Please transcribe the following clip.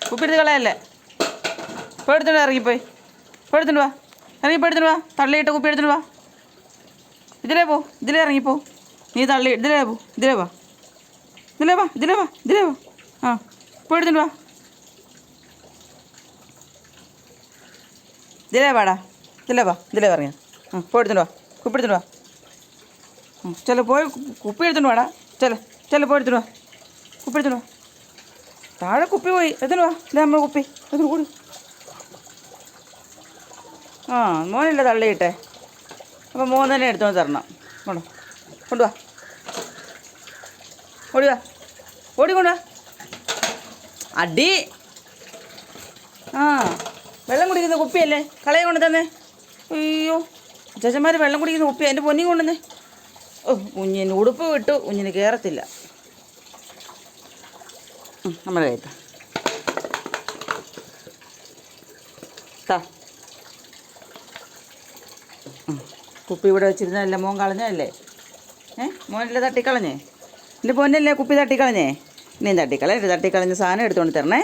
കുപ്പി എടുത്ത് കളയല്ലേ. ഇപ്പോൾ എടുത്തോണ്ട് ഇറങ്ങിപ്പോയി. ഇപ്പോൾ എടുത്തോണ്ട് വാ. ഇറങ്ങിപ്പോൾ എടുത്തോണ്ട് വാ. തള്ളിയിട്ട് കുപ്പി എടുത്തോണ്ട് വാ. ഇതിലേ പോ. ഇതിലേ ഇറങ്ങിപ്പോ. നീ തള്ളി ഇതിലേ പോ. ഇതിലേ വാ. ഇതിലേ വാ. ഇതിലേ വാ. ഇതിലേ വാ. ആ ഇപ്പോൾ എടുത്തോണ്ട് വാ. ഇതിലേ വാടാ. ഇതിലേ വാ. ഇതിലേ ഇറങ്ങിയ. ആ ഇപ്പോൾ എടുത്തോണ്ട് വാ. കുപ്പി എടുത്തോണ്ട് വാ. ചെല പോയി കുപ്പി എടുത്തോണ്ട് വാടാ. ചെല പോയി എടുത്തോണ്ട് വാ. കുപ്പി എടുത്തോണ്ട് വാ. താഴെ കുപ്പി പോയി. എടുത്തോണ്ട് വാ. ഇതാ നമ്മൾ കുപ്പി എടുത്തോണ്ട് കൂടി. ആ മോനല്ലേ തള്ളിയിട്ടെ. അപ്പോൾ മോൻ തന്നെ എടുത്തോണ്ട് തരണം. കൊണ്ടുവാ. ഓടിവാ. ഓടിക്കൊണ്ടുവാ. അടി. ആ വെള്ളം കുടിക്കുന്ന കുപ്പിയല്ലേ. കളയെ കൊണ്ട് തന്നെ. അയ്യോ ചേച്ചന്മാർ വെള്ളം കുടിക്കുന്ന കുപ്പി എൻ്റെ പൊന്നി കൊണ്ടുവന്നേ. ഓ കുഞ്ഞിന് ഉടുപ്പ് വിട്ടു. കുഞ്ഞിന് കയറത്തില്ല. നമ്മുടെ കയറ്റ കുപ്പി ഇവിടെ വെച്ചിരുന്നതല്ലേ മോൻ കളഞ്ഞല്ലേ. മോനല്ലേ തട്ടിക്കളഞ്ഞേ. എൻ്റെ പൊന്നല്ലേ കുപ്പി തട്ടിക്കളഞ്ഞേ. ഇനിയും തട്ടിക്കളഞ്ഞ് സാധനം എടുത്തുകൊണ്ട് തരണേ.